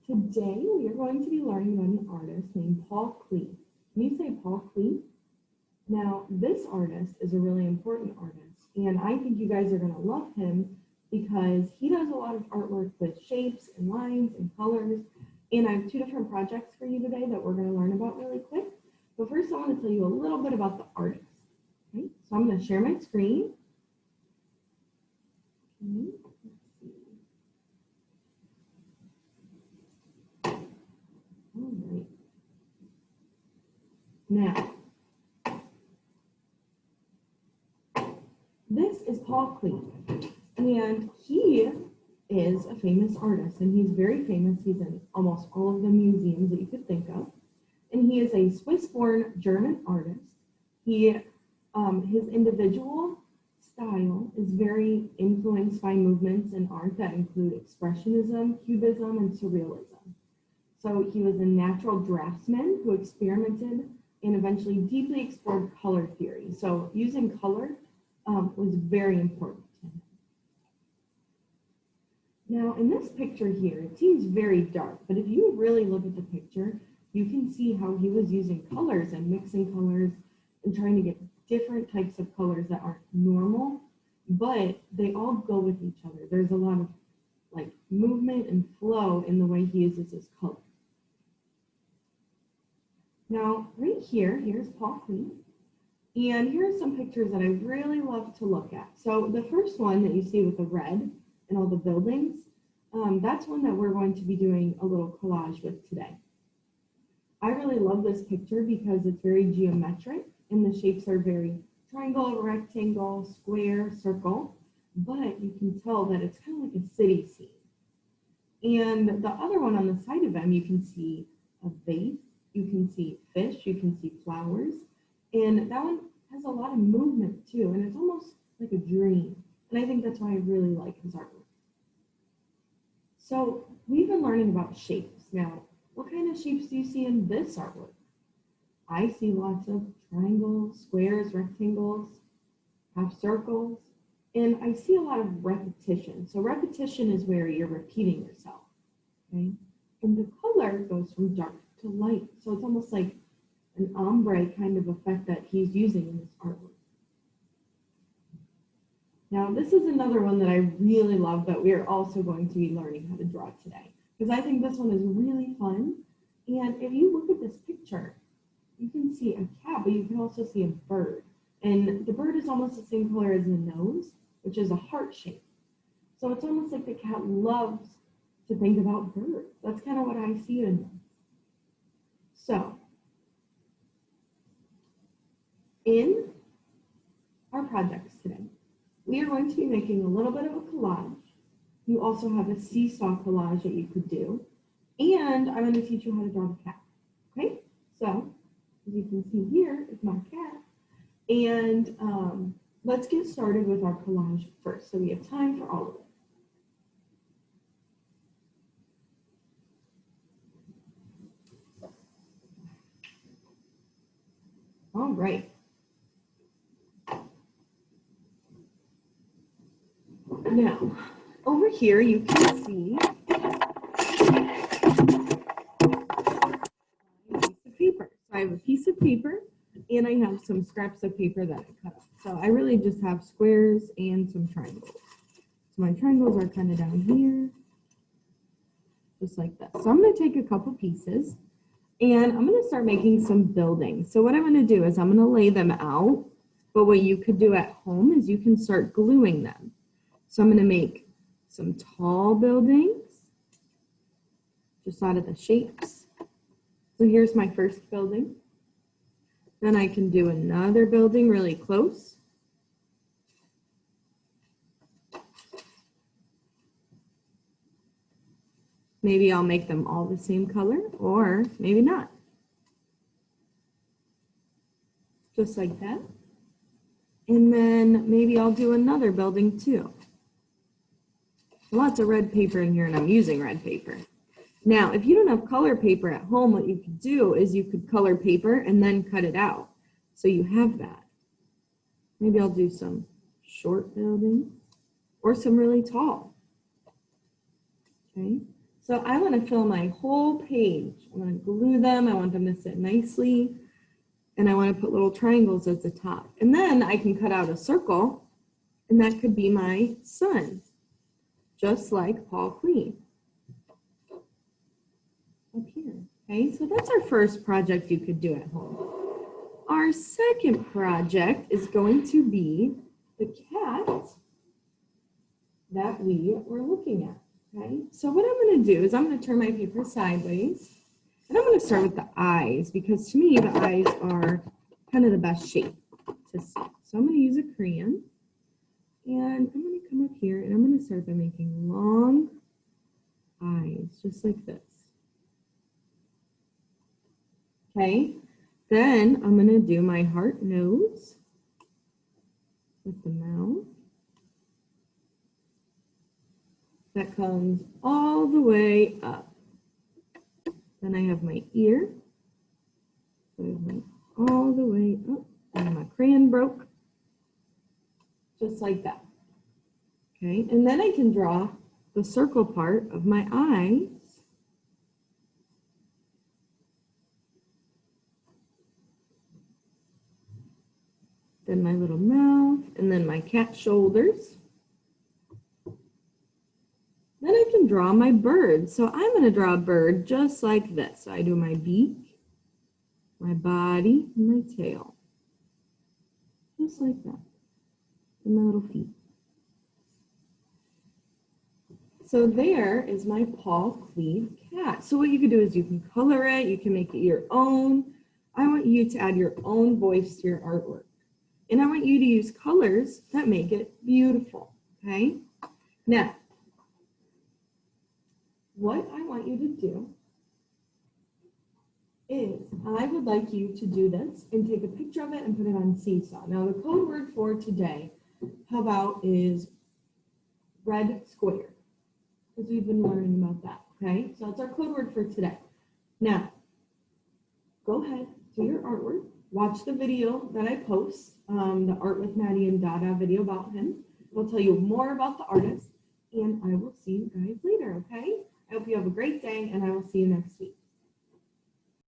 Today we are going to be learning about an artist named Paul Klee. Can you say Paul Klee? Now, this artist is a really important artist, and I think you guys are going to love him because he does a lot of artwork with shapes and lines and colors. And I have two different projects for you today that we're going to learn about really quick. But first, I want to tell you a little bit about the artist. Okay, so I'm going to share my screen. Okay. All right. Now, this is Paul Klee, and he is a famous artist, and he's very famous. He's in almost all of the museums that you could think of, and he is a Swiss-born German artist. His individual style is very influenced by movements in art that include expressionism, cubism, and surrealism. So he was a natural draftsman who experimented and eventually deeply explored color theory. So using color was very important to him. Now in this picture here, it seems very dark, but if you really look at the picture, you can see how he was using colors and mixing colors and trying to get different types of colors that aren't normal, but they all go with each other. There's a lot of like movement and flow in the way he uses his color. Now, right here, here's Paul Klee, and here are some pictures that I really love to look at. So the first one that you see with the red and all the buildings, that's one that we're going to be doing a little collage with today. I really love this picture because it's very geometric, and the shapes are very triangle, rectangle, square, circle, but you can tell that it's kind of like a city scene. And the other one on the side of him, you can see a vase, you can see fish, you can see flowers, and that one has a lot of movement too, and it's almost like a dream. And I think that's why I really like his artwork. So we've been learning about shapes. Now, what kind of shapes do you see in this artwork? I see lots of triangles, squares, rectangles, half circles, and I see a lot of repetition. So repetition is where you're repeating yourself, okay? And the color goes from dark to light. So it's almost like an ombre kind of effect that he's using in his artwork. Now, this is another one that I really love that we are also going to be learning how to draw today, because I think this one is really fun. And if you look at this picture, you can see a cat, but you can also see a bird. And the bird is almost the same color as the nose, which is a heart shape. So it's almost like the cat loves to think about birds. That's kind of what I see in them. So, in our projects today, we are going to be making a little bit of a collage. You also have a seesaw collage that you could do. And I'm going to teach you how to draw the cat. Okay? So, as you can see here is my cat. And let's get started with our collage first, so we have time for all of it. All right. Now, over here you can see a piece of paper. So I have a piece of paper and I have some scraps of paper that I cut up. So I really just have squares and some triangles. So my triangles are kind of down here, just like that. So I'm going to take a couple pieces and I'm going to start making some buildings. So what I'm going to do is I'm going to lay them out, but what you could do at home is you can start gluing them. So I'm going to make some tall buildings just out of the shapes. So here's my first building. Then I can do another building really close. Maybe I'll make them all the same color, or maybe not. Just like that. And then maybe I'll do another building too. Lots of red paper in here, and I'm using red paper. Now, if you don't have color paper at home, what you could do is you could color paper and then cut it out. So you have that. Maybe I'll do some short buildings or some really tall. Okay. So I want to fill my whole page. I want to glue them. I want them to sit nicely. And I want to put little triangles at the top. And then I can cut out a circle, and that could be my sun, just like Paul Klee up here. Okay, so that's our first project you could do at home. Our second project is going to be the cat that we were looking at. Okay, so what I'm going to do is I'm going to turn my paper sideways. And I'm going to start with the eyes, because to me, the eyes are kind of the best shape to see. So I'm going to use a crayon, and I'm going to come up here, and I'm going to start by making long eyes, just like this. Okay, then I'm going to do my heart nose with the mouth. That comes all the way up. Then I have my ear. So I have my all the way up. And my crayon broke. Just like that. Okay, and then I can draw the circle part of my eyes. Then my little mouth, and then my cat shoulders. Then I can draw my bird. So I'm going to draw a bird just like this. So I do my beak, my body, and my tail. Just like that. And my little feet. So there is my Paul Klee cat. So what you can do is you can color it, you can make it your own. I want you to add your own voice to your artwork. And I want you to use colors that make it beautiful, okay? Now, what I want you to do is I would like you to do this and take a picture of it and put it on Seesaw. Now, the code word for today, how about, is red square, because we've been learning about that, okay? So that's our code word for today. Now, go ahead, do your artwork. Watch the video that I post, the Art with Maddie and Dada video about him. We'll tell you more about the artist, and I will see you guys later, okay? I hope you have a great day, and I will see you next week.